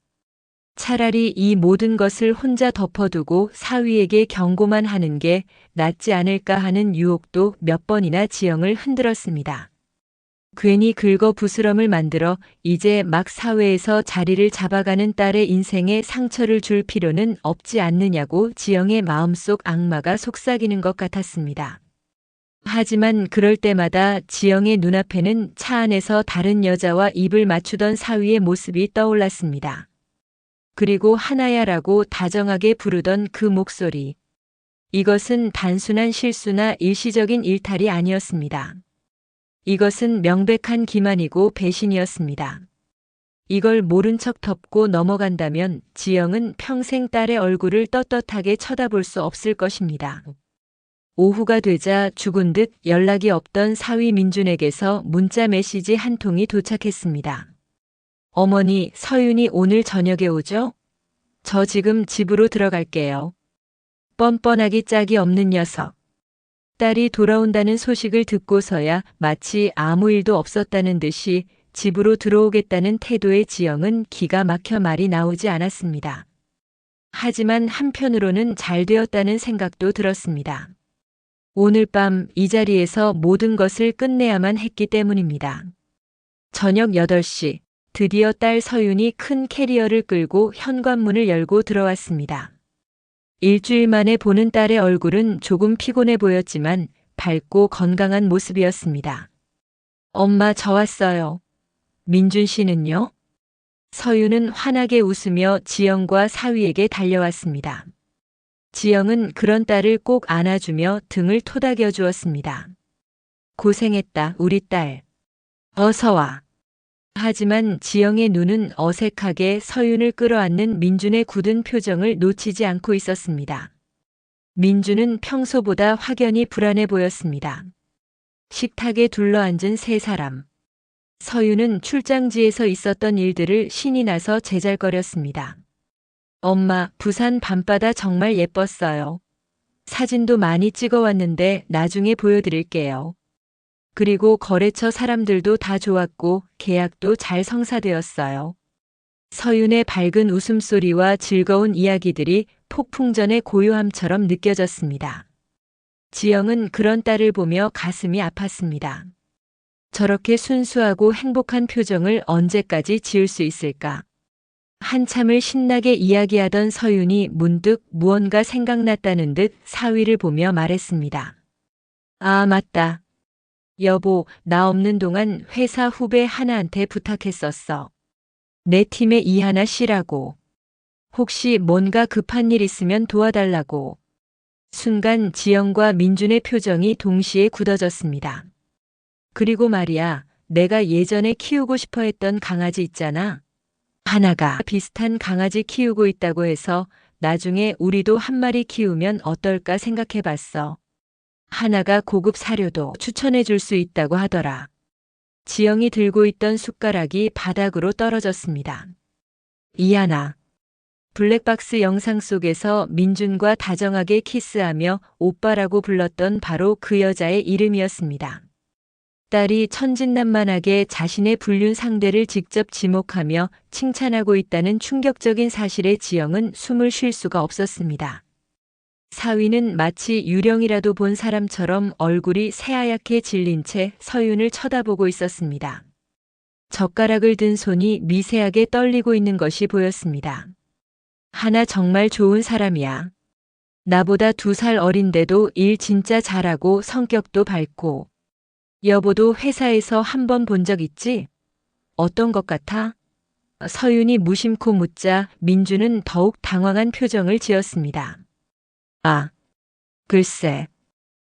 차라리 이 모든 것을 혼자 덮어두고 사위에게 경고만 하는 게 낫지 않을까 하는 유혹도 몇 번이나 지영을 흔들었습니다. 괜히 긁어부스럼을 만들어 이제 막 사회에서 자리를 잡아가는 딸의 인생에 상처를 줄 필요는 없지 않느냐고 지영의 마음속 악마가 속삭이는 것 같았습니다. 하지만 그럴 때마다 지영의 눈앞에는 차 안에서 다른 여자와 입을 맞추던 사위의 모습이 떠올랐습니다. 그리고 하나야라고 다정하게 부르던 그 목소리. 이것은 단순한 실수나 일시적인 일탈이 아니었습니다. 이것은 명백한 기만이고 배신이었습니다. 이걸 모른 척 덮고 넘어간다면 지영은 평생 딸의 얼굴을 떳떳하게 쳐다볼 수 없을 것입니다. 오후가 되자 죽은 듯 연락이 없던 사위 민준에게서 문자 메시지 한 통이 도착했습니다. 어머니, 서윤이 오늘 저녁에 오죠? 저 지금 집으로 들어갈게요. 뻔뻔하기 짝이 없는 녀석. 딸이 돌아온다는 소식을 듣고서야 마치 아무 일도 없었다는 듯이 집으로 들어오겠다는 태도의 지영은 기가 막혀 말이 나오지 않았습니다. 하지만 한편으로는 잘 되었다는 생각도 들었습니다. 오늘 밤 이 자리에서 모든 것을 끝내야만 했기 때문입니다. 저녁 8시, 드디어 딸 서윤이 큰 캐리어를 끌고 현관문을 열고 들어왔습니다. 일주일 만에 보는 딸의 얼굴은 조금 피곤해 보였지만 밝고 건강한 모습이었습니다. 엄마, 저 왔어요. 민준 씨는요? 서윤은 환하게 웃으며 지영과 사위에게 달려왔습니다. 지영은 그런 딸을 꼭 안아주며 등을 토닥여 주었습니다. 고생했다, 우리 딸. 어서 와. 하지만 지영의 눈은 어색하게 서윤을 끌어안는 민준의 굳은 표정을 놓치지 않고 있었습니다. 민준은 평소보다 확연히 불안해 보였습니다. 식탁에 둘러앉은 세 사람. 서윤은 출장지에서 있었던 일들을 신이 나서 제잘거렸습니다. 엄마, 부산 밤바다 정말 예뻤어요. 사진도 많이 찍어왔는데 나중에 보여드릴게요. 그리고 거래처 사람들도 다 좋았고 계약도 잘 성사되었어요. 서윤의 밝은 웃음소리와 즐거운 이야기들이 폭풍전의 고요함처럼 느껴졌습니다. 지영은 그런 딸을 보며 가슴이 아팠습니다. 저렇게 순수하고 행복한 표정을 언제까지 지을 수 있을까? 한참을 신나게 이야기하던 서윤이 문득 무언가 생각났다는 듯 사위를 보며 말했습니다. 아, 맞다. 여보, 나 없는 동안 회사 후배 하나한테 부탁했었어. 내 팀의 이하나 씨라고. 혹시 뭔가 급한 일 있으면 도와달라고. 순간 지영과 민준의 표정이 동시에 굳어졌습니다. 그리고 말이야, 내가 예전에 키우고 싶어 했던 강아지 있잖아. 하나가 비슷한 강아지 키우고 있다고 해서 나중에 우리도 한 마리 키우면 어떨까 생각해 봤어. 하나가 고급 사료도 추천해 줄 수 있다고 하더라. 지영이 들고 있던 숟가락이 바닥으로 떨어졌습니다. 이하나. 블랙박스 영상 속에서 민준과 다정하게 키스하며 오빠라고 불렀던 바로 그 여자의 이름이었습니다. 딸이 천진난만하게 자신의 불륜 상대를 직접 지목하며 칭찬하고 있다는 충격적인 사실에 지영은 숨을 쉴 수가 없었습니다. 사위는 마치 유령이라도 본 사람처럼 얼굴이 새하얗게 질린 채 서윤을 쳐다보고 있었습니다. 젓가락을 든 손이 미세하게 떨리고 있는 것이 보였습니다. 하나 정말 좋은 사람이야. 나보다 2살 어린데도 일 진짜 잘하고 성격도 밝고. 여보도 회사에서 한 번 본 적 있지? 어떤 것 같아? 서윤이 무심코 묻자 민주는 더욱 당황한 표정을 지었습니다. 아, 글쎄.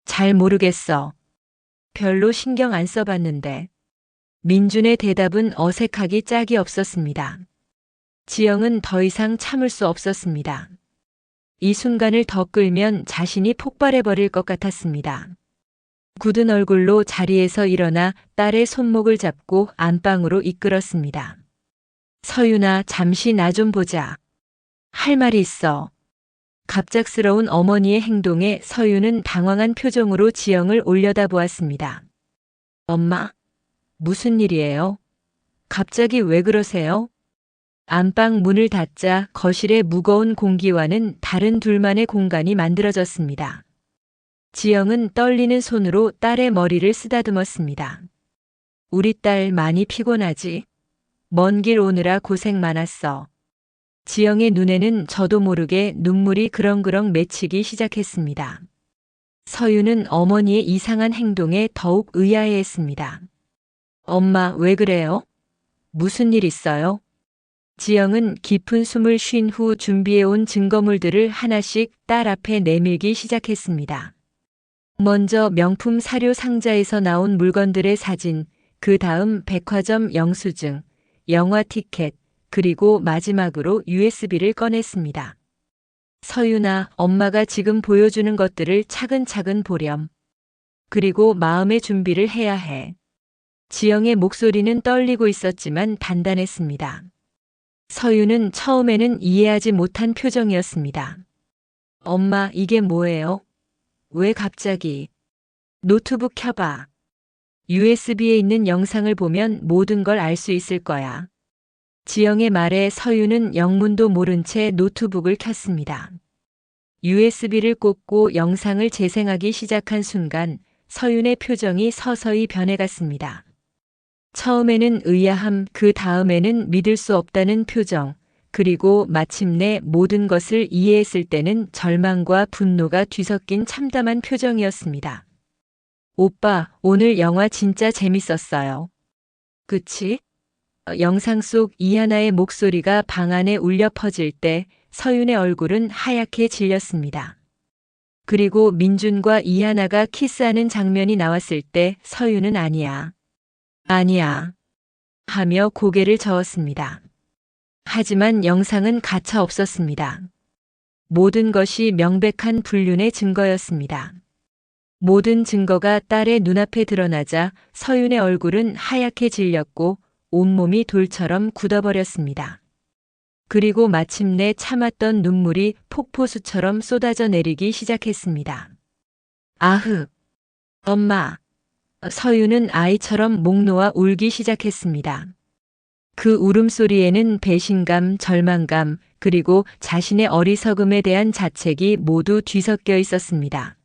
잘 모르겠어. 별로 신경 안 써봤는데. 민준의 대답은 어색하기 짝이 없었습니다. 지영은 더 이상 참을 수 없었습니다. 이 순간을 더 끌면 자신이 폭발해버릴 것 같았습니다. 굳은 얼굴로 자리에서 일어나 딸의 손목을 잡고 안방으로 이끌었습니다. 서윤아, 잠시 나 좀 보자. 할 말이 있어. 갑작스러운 어머니의 행동에 서윤은 당황한 표정으로 지영을 올려다보았습니다. 엄마, 무슨 일이에요? 갑자기 왜 그러세요? 안방 문을 닫자 거실의 무거운 공기와는 다른 둘만의 공간이 만들어졌습니다. 지영은 떨리는 손으로 딸의 머리를 쓰다듬었습니다. 우리 딸 많이 피곤하지? 먼 길 오느라 고생 많았어. 지영의 눈에는 저도 모르게 눈물이 그렁그렁 맺히기 시작했습니다. 서윤은 어머니의 이상한 행동에 더욱 의아해했습니다. 엄마, 왜 그래요? 무슨 일 있어요? 지영은 깊은 숨을 쉰 후 준비해온 증거물들을 하나씩 딸 앞에 내밀기 시작했습니다. 먼저 명품 사료 상자에서 나온 물건들의 사진, 그 다음 백화점 영수증, 영화 티켓, 그리고 마지막으로 USB를 꺼냈습니다. 서윤아, 엄마가 지금 보여주는 것들을 차근차근 보렴. 그리고 마음의 준비를 해야 해. 지영의 목소리는 떨리고 있었지만 단단했습니다. 서윤은 처음에는 이해하지 못한 표정이었습니다. 엄마, 이게 뭐예요? 왜 갑자기? 노트북 켜봐. USB에 있는 영상을 보면 모든 걸 알 수 있을 거야. 지영의 말에 서윤은 영문도 모른 채 노트북을 켰습니다. USB를 꽂고 영상을 재생하기 시작한 순간 서윤의 표정이 서서히 변해갔습니다. 처음에는 의아함, 그 다음에는 믿을 수 없다는 표정, 그리고 마침내 모든 것을 이해했을 때는 절망과 분노가 뒤섞인 참담한 표정이었습니다. 오빠, 오늘 영화 진짜 재밌었어요. 그치? 영상 속 이하나의 목소리가 방 안에 울려 퍼질 때 서윤의 얼굴은 하얗게 질렸습니다. 그리고 민준과 이하나가 키스하는 장면이 나왔을 때 서윤은 아니야. 아니야. 하며 고개를 저었습니다. 하지만 영상은 가차 없었습니다. 모든 것이 명백한 불륜의 증거였습니다. 모든 증거가 딸의 눈앞에 드러나자 서윤의 얼굴은 하얗게 질렸고 온몸이 돌처럼 굳어버렸습니다. 그리고 마침내 참았던 눈물이 폭포수처럼 쏟아져 내리기 시작했습니다. 아흐! 엄마! 서윤은 아이처럼 목 놓아 울기 시작했습니다. 그 울음소리에는 배신감, 절망감, 그리고 자신의 어리석음에 대한 자책이 모두 뒤섞여 있었습니다.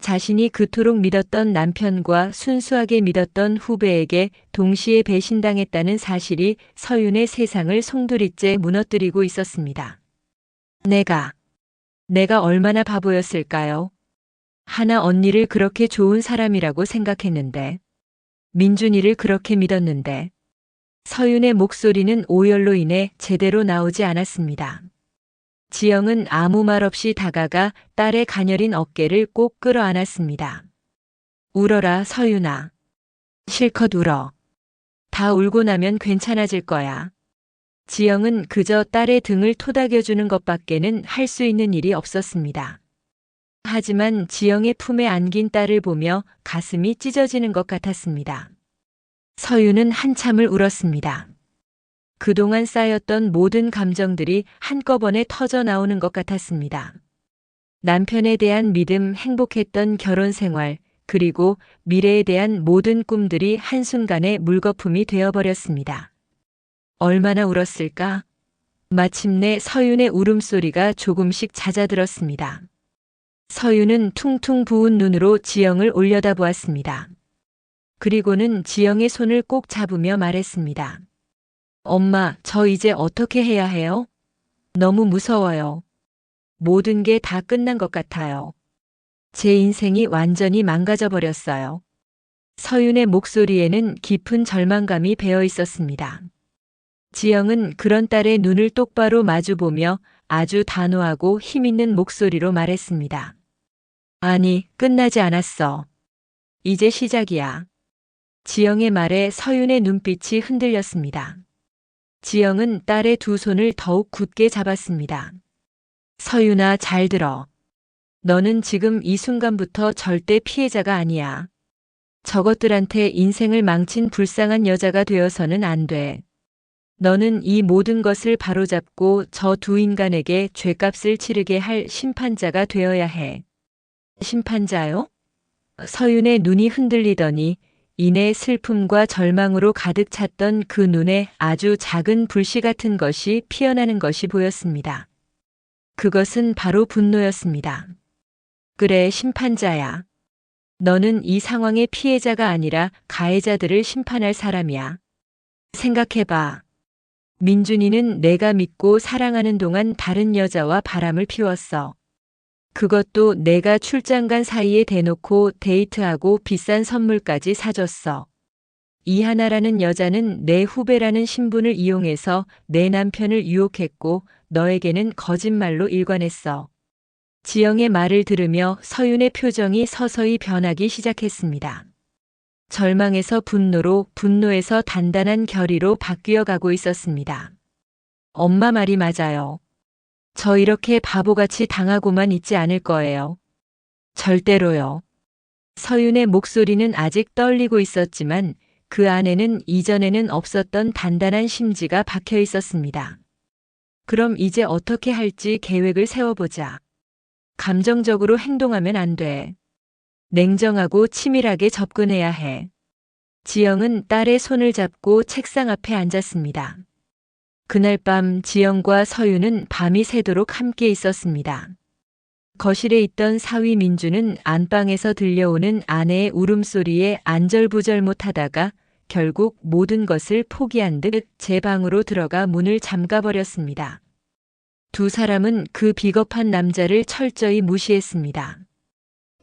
자신이 그토록 믿었던 남편과 순수하게 믿었던 후배에게 동시에 배신당했다는 사실이 서윤의 세상을 송두리째 무너뜨리고 있었습니다. 내가 얼마나 바보였을까요? 하나 언니를 그렇게 좋은 사람이라고 생각했는데, 민준이를 그렇게 믿었는데, 서윤의 목소리는 오열로 인해 제대로 나오지 않았습니다. 지영은 아무 말 없이 다가가 딸의 가녀린 어깨를 꼭 끌어안았습니다. 울어라, 서윤아. 실컷 울어. 다 울고 나면 괜찮아질 거야. 지영은 그저 딸의 등을 토닥여주는 것밖에는 할 수 있는 일이 없었습니다. 하지만 지영의 품에 안긴 딸을 보며 가슴이 찢어지는 것 같았습니다. 서윤은 한참을 울었습니다. 그동안 쌓였던 모든 감정들이 한꺼번에 터져 나오는 것 같았습니다. 남편에 대한 믿음, 행복했던 결혼 생활, 그리고 미래에 대한 모든 꿈들이 한순간에 물거품이 되어버렸습니다. 얼마나 울었을까? 마침내 서윤의 울음소리가 조금씩 잦아들었습니다. 서윤은 퉁퉁 부은 눈으로 지영을 올려다보았습니다. 그리고는 지영의 손을 꼭 잡으며 말했습니다. 엄마, 저 이제 어떻게 해야 해요? 너무 무서워요. 모든 게 다 끝난 것 같아요. 제 인생이 완전히 망가져 버렸어요. 서윤의 목소리에는 깊은 절망감이 배어 있었습니다. 지영은 그런 딸의 눈을 똑바로 마주보며 아주 단호하고 힘있는 목소리로 말했습니다. 아니, 끝나지 않았어. 이제 시작이야. 지영의 말에 서윤의 눈빛이 흔들렸습니다. 지영은 딸의 두 손을 더욱 굳게 잡았습니다. 서윤아, 잘 들어. 너는 지금 이 순간부터 절대 피해자가 아니야. 저것들한테 인생을 망친 불쌍한 여자가 되어서는 안 돼. 너는 이 모든 것을 바로잡고 저 두 인간에게 죗값을 치르게 할 심판자가 되어야 해. 심판자요? 서윤의 눈이 흔들리더니 이내 슬픔과 절망으로 가득 찼던 그 눈에 아주 작은 불씨 같은 것이 피어나는 것이 보였습니다. 그것은 바로 분노였습니다. 그래, 심판자야. 너는 이 상황의 피해자가 아니라 가해자들을 심판할 사람이야. 생각해봐. 민준이는 내가 믿고 사랑하는 동안 다른 여자와 바람을 피웠어. 그것도 내가 출장 간 사이에 대놓고 데이트하고 비싼 선물까지 사줬어. 이하나라는 여자는 내 후배라는 신분을 이용해서 내 남편을 유혹했고 너에게는 거짓말로 일관했어. 지영의 말을 들으며 서윤의 표정이 서서히 변하기 시작했습니다. 절망에서 분노로, 분노에서 단단한 결의로 바뀌어 가고 있었습니다. 엄마 말이 맞아요. 저 이렇게 바보같이 당하고만 있지 않을 거예요. 절대로요. 서윤의 목소리는 아직 떨리고 있었지만 그 안에는 이전에는 없었던 단단한 심지가 박혀 있었습니다. 그럼 이제 어떻게 할지 계획을 세워보자. 감정적으로 행동하면 안 돼. 냉정하고 치밀하게 접근해야 해. 지영은 딸의 손을 잡고 책상 앞에 앉았습니다. 그날 밤 지영과 서윤은 밤이 새도록 함께 있었습니다. 거실에 있던 사위 민주는 안방에서 들려오는 아내의 울음소리에 안절부절 못하다가 결국 모든 것을 포기한 듯 제 방으로 들어가 문을 잠가버렸습니다. 두 사람은 그 비겁한 남자를 철저히 무시했습니다.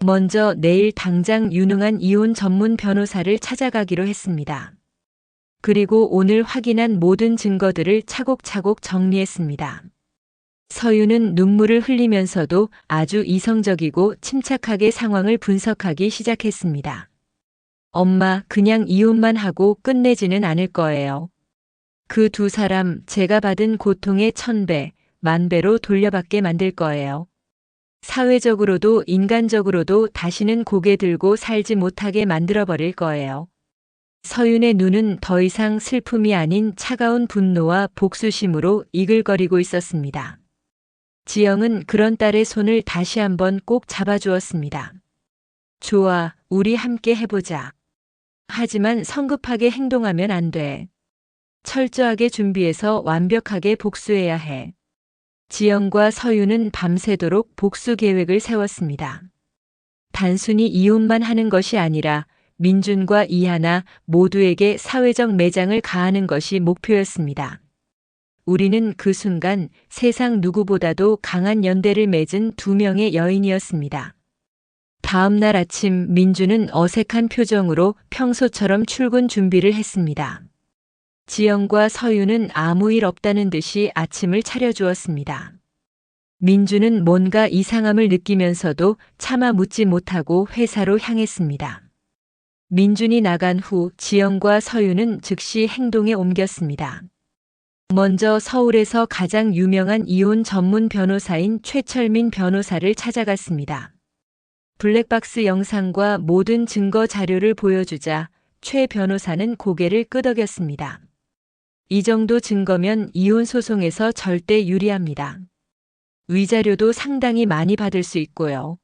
먼저 내일 당장 유능한 이혼 전문 변호사를 찾아가기로 했습니다. 그리고 오늘 확인한 모든 증거들을 차곡차곡 정리했습니다. 서윤은 눈물을 흘리면서도 아주 이성적이고 침착하게 상황을 분석하기 시작했습니다. 엄마, 그냥 이혼만 하고 끝내지는 않을 거예요. 그 두 사람 제가 받은 고통의 1000배, 10,000배로 돌려받게 만들 거예요. 사회적으로도 인간적으로도 다시는 고개 들고 살지 못하게 만들어버릴 거예요. 서윤의 눈은 더 이상 슬픔이 아닌 차가운 분노와 복수심으로 이글거리고 있었습니다. 지영은 그런 딸의 손을 다시 한번 꼭 잡아주었습니다. 좋아, 우리 함께 해보자. 하지만 성급하게 행동하면 안 돼. 철저하게 준비해서 완벽하게 복수해야 해. 지영과 서윤은 밤새도록 복수 계획을 세웠습니다. 단순히 이혼만 하는 것이 아니라 민준과 이하나 모두에게 사회적 매장을 가하는 것이 목표였습니다. 우리는 그 순간 세상 누구보다도 강한 연대를 맺은 두 명의 여인이었습니다. 다음 날 아침 민주는 어색한 표정으로 평소처럼 출근 준비를 했습니다. 지영과 서유는 아무 일 없다는 듯이 아침을 차려주었습니다. 민주는 뭔가 이상함을 느끼면서도 차마 묻지 못하고 회사로 향했습니다. 민준이 나간 후 지영과 서유는 즉시 행동에 옮겼습니다. 먼저 서울에서 가장 유명한 이혼 전문 변호사인 최철민 변호사를 찾아갔습니다. 블랙박스 영상과 모든 증거 자료를 보여주자 최 변호사는 고개를 끄덕였습니다. 이 정도 증거면 이혼 소송에서 절대 유리합니다. 위자료도 상당히 많이 받을 수 있고요.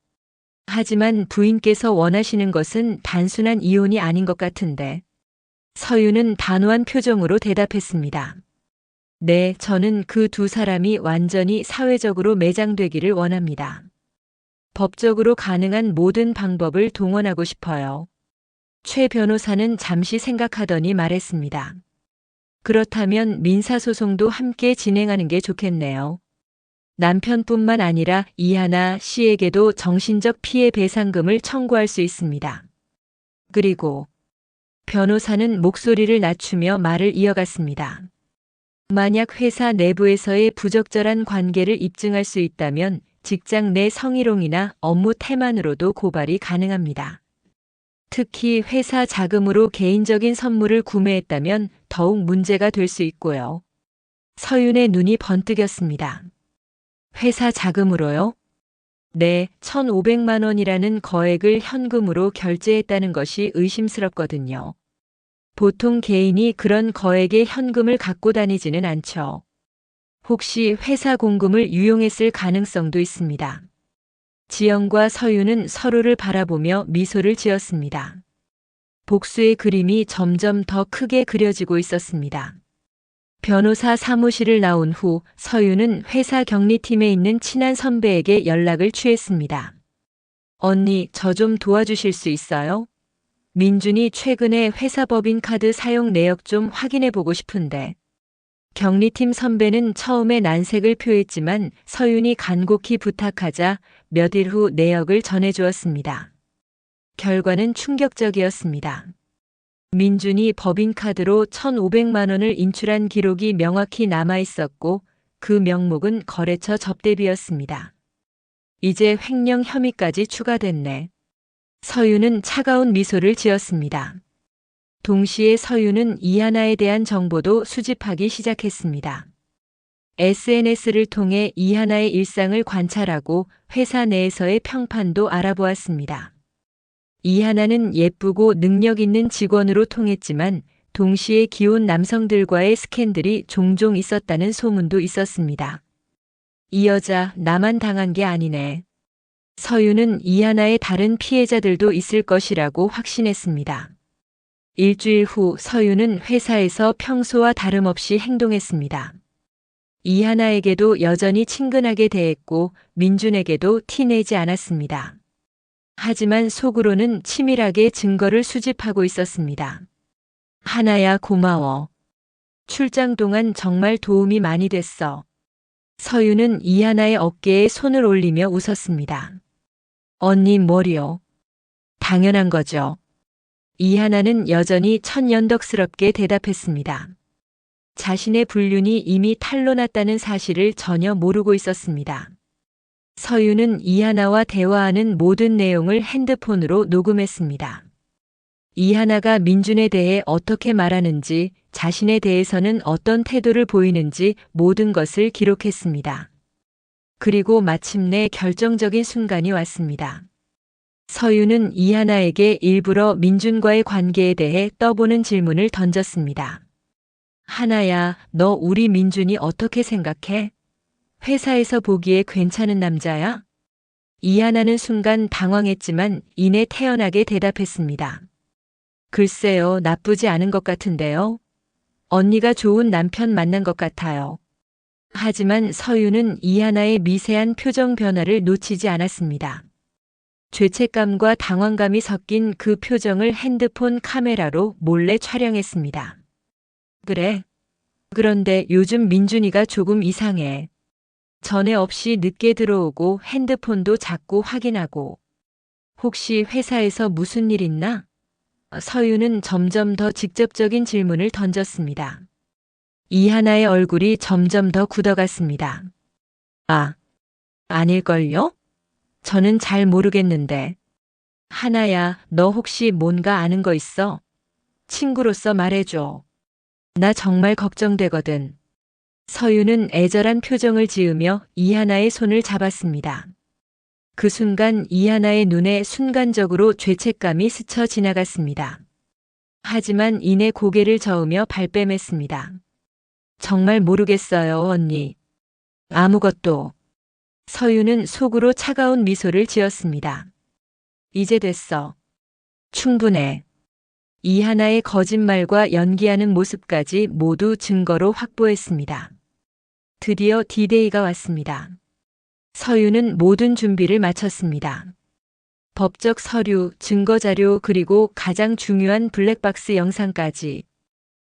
하지만 부인께서 원하시는 것은 단순한 이혼이 아닌 것 같은데. 서유는 단호한 표정으로 대답했습니다. 네, 저는 그 두 사람이 완전히 사회적으로 매장되기를 원합니다. 법적으로 가능한 모든 방법을 동원하고 싶어요. 최 변호사는 잠시 생각하더니 말했습니다. 그렇다면 민사소송도 함께 진행하는 게 좋겠네요. 남편뿐만 아니라 이하나 씨에게도 정신적 피해 배상금을 청구할 수 있습니다. 그리고 변호사는 목소리를 낮추며 말을 이어갔습니다. 만약 회사 내부에서의 부적절한 관계를 입증할 수 있다면 직장 내 성희롱이나 업무 태만으로도 고발이 가능합니다. 특히 회사 자금으로 개인적인 선물을 구매했다면 더욱 문제가 될 수 있고요. 서윤의 눈이 번뜩였습니다. 회사 자금으로요? 네, 1,500만 원이라는 거액을 현금으로 결제했다는 것이 의심스럽거든요. 보통 개인이 그런 거액의 현금을 갖고 다니지는 않죠. 혹시 회사 공금을 유용했을 가능성도 있습니다. 지영과 서유는 서로를 바라보며 미소를 지었습니다. 복수의 그림이 점점 더 크게 그려지고 있었습니다. 변호사 사무실을 나온 후 서유는 회사 격리팀에 있는 친한 선배에게 연락을 취했습니다. 언니, 저 좀 도와주실 수 있어요? 민준이 최근에 회사 법인카드 사용 내역 좀 확인해 보고 싶은데. 격리팀 선배는 처음에 난색을 표했지만 서윤이 간곡히 부탁하자 몇 일 후 내역을 전해주었습니다. 결과는 충격적이었습니다. 민준이 법인카드로 1,500만 원을 인출한 기록이 명확히 남아 있었고 그 명목은 거래처 접대비였습니다. 이제 횡령 혐의까지 추가됐네. 서유는 차가운 미소를 지었습니다. 동시에 서유는 이하나에 대한 정보도 수집하기 시작했습니다. SNS를 통해 이하나의 일상을 관찰하고 회사 내에서의 평판도 알아보았습니다. 이하나는 예쁘고 능력 있는 직원으로 통했지만 동시에 기혼 남성들과의 스캔들이 종종 있었다는 소문도 있었습니다. 이 여자 나만 당한 게 아니네. 서유는 이하나의 다른 피해자들도 있을 것이라고 확신했습니다. 일주일 후 서유는 회사에서 평소와 다름없이 행동했습니다. 이하나에게도 여전히 친근하게 대했고 민준에게도 티내지 않았습니다. 하지만 속으로는 치밀하게 증거를 수집하고 있었습니다. 하나야, 고마워. 출장 동안 정말 도움이 많이 됐어. 서유는 이하나의 어깨에 손을 올리며 웃었습니다. 언니 뭘요? 당연한 거죠. 이하나는 여전히 천연덕스럽게 대답했습니다. 자신의 불륜이 이미 탄로났다는 사실을 전혀 모르고 있었습니다. 서유는 이하나와 대화하는 모든 내용을 핸드폰으로 녹음했습니다. 이하나가 민준에 대해 어떻게 말하는지, 자신에 대해서는 어떤 태도를 보이는지 모든 것을 기록했습니다. 그리고 마침내 결정적인 순간이 왔습니다. 서유는 이하나에게 일부러 민준과의 관계에 대해 떠보는 질문을 던졌습니다. 하나야, 너 우리 민준이 어떻게 생각해? 회사에서 보기에 괜찮은 남자야? 이하나는 순간 당황했지만 이내 태연하게 대답했습니다. 글쎄요, 나쁘지 않은 것 같은데요. 언니가 좋은 남편 만난 것 같아요. 하지만 서유는 이하나의 미세한 표정 변화를 놓치지 않았습니다. 죄책감과 당황감이 섞인 그 표정을 핸드폰 카메라로 몰래 촬영했습니다. 그래. 그런데 요즘 민준이가 조금 이상해. 전에 없이 늦게 들어오고 핸드폰도 자꾸 확인하고. 혹시 회사에서 무슨 일 있나? 서유는 점점 더 직접적인 질문을 던졌습니다. 이하나의 얼굴이 점점 더 굳어갔습니다. 아, 아닐걸요? 저는 잘 모르겠는데. 하나야, 너 혹시 뭔가 아는 거 있어? 친구로서 말해줘. 나 정말 걱정되거든. 서유는 애절한 표정을 지으며 이하나의 손을 잡았습니다. 그 순간 이하나의 눈에 순간적으로 죄책감이 스쳐 지나갔습니다. 하지만 이내 고개를 저으며 발뺌했습니다. 정말 모르겠어요, 언니. 아무것도. 서유는 속으로 차가운 미소를 지었습니다. 이제 됐어. 충분해. 이하나의 거짓말과 연기하는 모습까지 모두 증거로 확보했습니다. 드디어 D-Day가 왔습니다. 서유는 모든 준비를 마쳤습니다. 법적 서류, 증거자료 그리고 가장 중요한 블랙박스 영상까지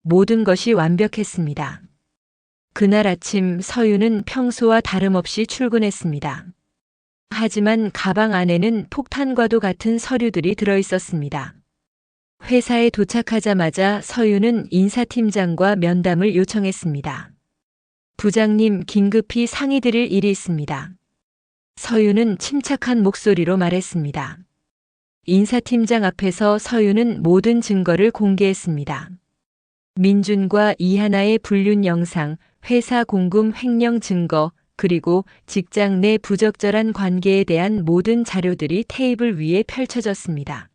모든 것이 완벽했습니다. 그날 아침 서유는 평소와 다름없이 출근했습니다. 하지만 가방 안에는 폭탄과도 같은 서류들이 들어있었습니다. 회사에 도착하자마자 서유는 인사팀장과 면담을 요청했습니다. 부장님, 긴급히 상의드릴 일이 있습니다. 서유는 침착한 목소리로 말했습니다. 인사팀장 앞에서 서유는 모든 증거를 공개했습니다. 민준과 이하나의 불륜 영상, 회사 공금 횡령 증거, 그리고 직장 내 부적절한 관계에 대한 모든 자료들이 테이블 위에 펼쳐졌습니다.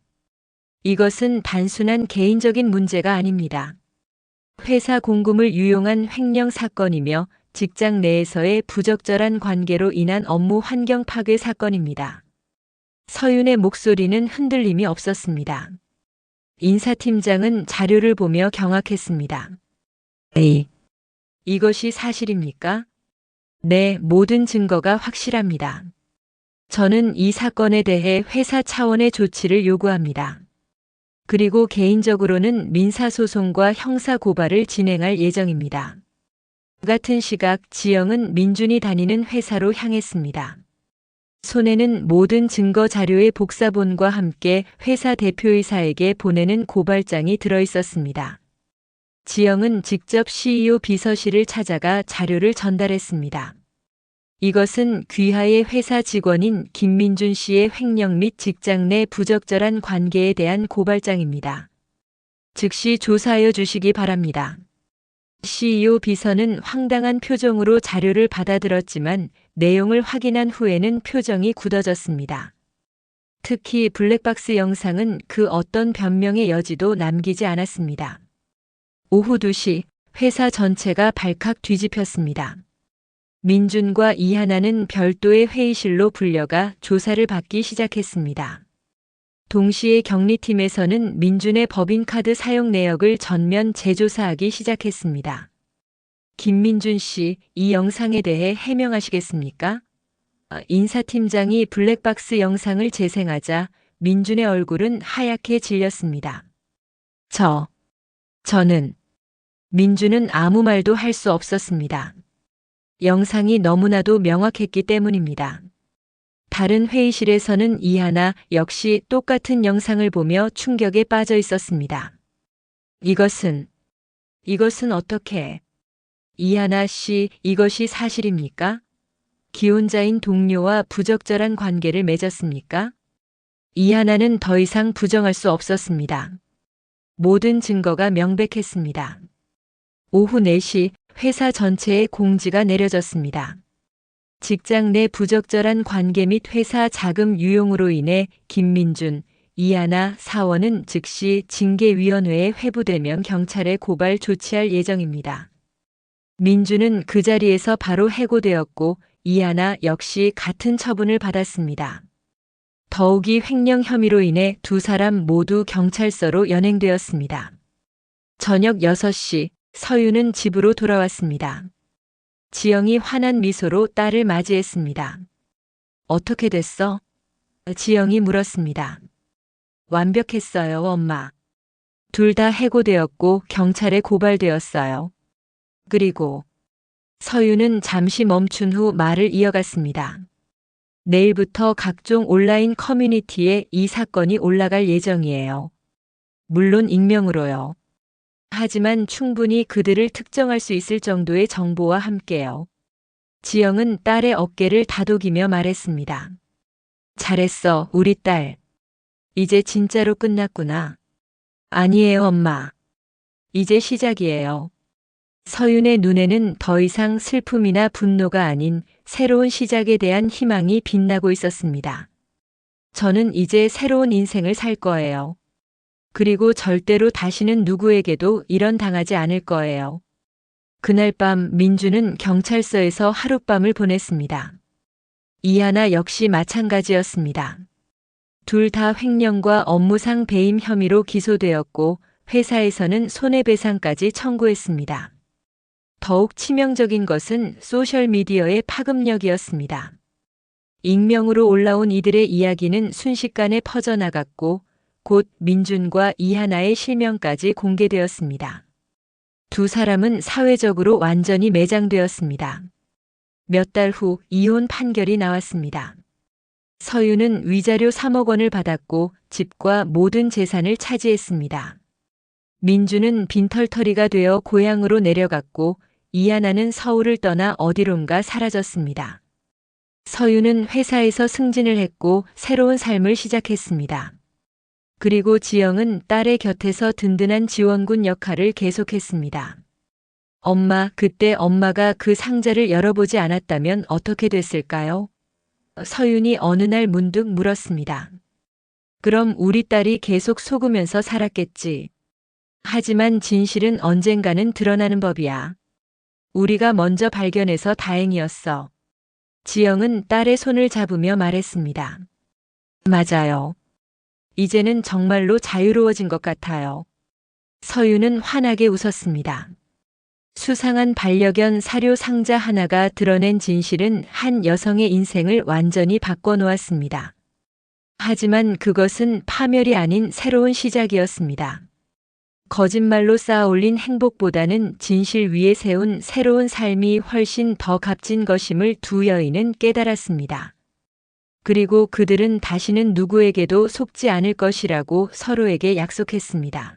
이것은 단순한 개인적인 문제가 아닙니다. 회사 공금을 유용한 횡령 사건이며 직장 내에서의 부적절한 관계로 인한 업무 환경 파괴 사건입니다. 서윤의 목소리는 흔들림이 없었습니다. 인사팀장은 자료를 보며 경악했습니다. 에이, 이것이 사실입니까? 네, 모든 증거가 확실합니다. 저는 이 사건에 대해 회사 차원의 조치를 요구합니다. 그리고 개인적으로는 민사소송과 형사고발을 진행할 예정입니다. 같은 시각 지영은 민준이 다니는 회사로 향했습니다. 손에는 모든 증거 자료의 복사본과 함께 회사 대표이사에게 보내는 고발장이 들어있었습니다. 지영은 직접 CEO 비서실을 찾아가 자료를 전달했습니다. 이것은 귀하의 회사 직원인 김민준 씨의 횡령 및 직장 내 부적절한 관계에 대한 고발장입니다. 즉시 조사하여 주시기 바랍니다. CEO 비서는 황당한 표정으로 자료를 받아들었지만 내용을 확인한 후에는 표정이 굳어졌습니다. 특히 블랙박스 영상은 그 어떤 변명의 여지도 남기지 않았습니다. 오후 2시 회사 전체가 발칵 뒤집혔습니다. 민준과 이하나는 별도의 회의실로 불려가 조사를 받기 시작했습니다. 동시에 경리팀에서는 민준의 법인카드 사용 내역을 전면 재조사하기 시작했습니다. 김민준 씨, 이 영상에 대해 해명하시겠습니까? 인사팀장이 블랙박스 영상을 재생하자 민준의 얼굴은 하얗게 질렸습니다. 저는 민준은 아무 말도 할 수 없었습니다. 영상이 너무나도 명확했기 때문입니다. 다른 회의실에서는 이하나 역시 똑같은 영상을 보며 충격에 빠져 있었습니다. 이것은 어떻게? 이하나 씨, 이것이 사실입니까? 기혼자인 동료와 부적절한 관계를 맺었습니까? 이하나는 더 이상 부정할 수 없었습니다. 모든 증거가 명백했습니다. 오후 4시 회사 전체에 공지가 내려졌습니다. 직장 내 부적절한 관계 및 회사 자금 유용으로 인해 김민준, 이하나 사원은 즉시 징계위원회에 회부되면 경찰에 고발 조치할 예정입니다. 민준은 그 자리에서 바로 해고되었고 이하나 역시 같은 처분을 받았습니다. 더욱이 횡령 혐의로 인해 두 사람 모두 경찰서로 연행되었습니다. 저녁 6시 서유는 집으로 돌아왔습니다. 지영이 환한 미소로 딸을 맞이했습니다. 어떻게 됐어? 지영이 물었습니다. 완벽했어요, 엄마. 둘 다 해고되었고 경찰에 고발되었어요. 그리고 서유는 잠시 멈춘 후 말을 이어갔습니다. 내일부터 각종 온라인 커뮤니티에 이 사건이 올라갈 예정이에요. 물론 익명으로요. 하지만 충분히 그들을 특정할 수 있을 정도의 정보와 함께요. 지영은 딸의 어깨를 다독이며 말했습니다. 잘했어, 우리 딸. 이제 진짜로 끝났구나. 아니에요, 엄마. 이제 시작이에요. 서윤의 눈에는 더 이상 슬픔이나 분노가 아닌 새로운 시작에 대한 희망이 빛나고 있었습니다. 저는 이제 새로운 인생을 살 거예요. 그리고 절대로 다시는 누구에게도 이런 당하지 않을 거예요. 그날 밤 민주는 경찰서에서 하룻밤을 보냈습니다. 이하나 역시 마찬가지였습니다. 둘 다 횡령과 업무상 배임 혐의로 기소되었고 회사에서는 손해배상까지 청구했습니다. 더욱 치명적인 것은 소셜미디어의 파급력이었습니다. 익명으로 올라온 이들의 이야기는 순식간에 퍼져나갔고 곧 민준과 이하나의 실명까지 공개되었습니다. 두 사람은 사회적으로 완전히 매장되었습니다. 몇 달 후 이혼 판결이 나왔습니다. 서유는 위자료 3억 원을 받았고 집과 모든 재산을 차지했습니다. 민주는 빈털터리가 되어 고향으로 내려갔고 이하나는 서울을 떠나 어디론가 사라졌습니다. 서유는 회사에서 승진을 했고 새로운 삶을 시작했습니다. 그리고 지영은 딸의 곁에서 든든한 지원군 역할을 계속했습니다. 엄마, 그때 엄마가 그 상자를 열어보지 않았다면 어떻게 됐을까요? 서윤이 어느 날 문득 물었습니다. 그럼 우리 딸이 계속 속으면서 살았겠지. 하지만 진실은 언젠가는 드러나는 법이야. 우리가 먼저 발견해서 다행이었어. 지영은 딸의 손을 잡으며 말했습니다. 맞아요. 이제는 정말로 자유로워진 것 같아요. 서유는 환하게 웃었습니다. 수상한 반려견 사료 상자 하나가 드러낸 진실은 한 여성의 인생을 완전히 바꿔놓았습니다. 하지만 그것은 파멸이 아닌 새로운 시작이었습니다. 거짓말로 쌓아올린 행복보다는 진실 위에 세운 새로운 삶이 훨씬 더 값진 것임을 두 여인은 깨달았습니다. 그리고 그들은 다시는 누구에게도 속지 않을 것이라고 서로에게 약속했습니다.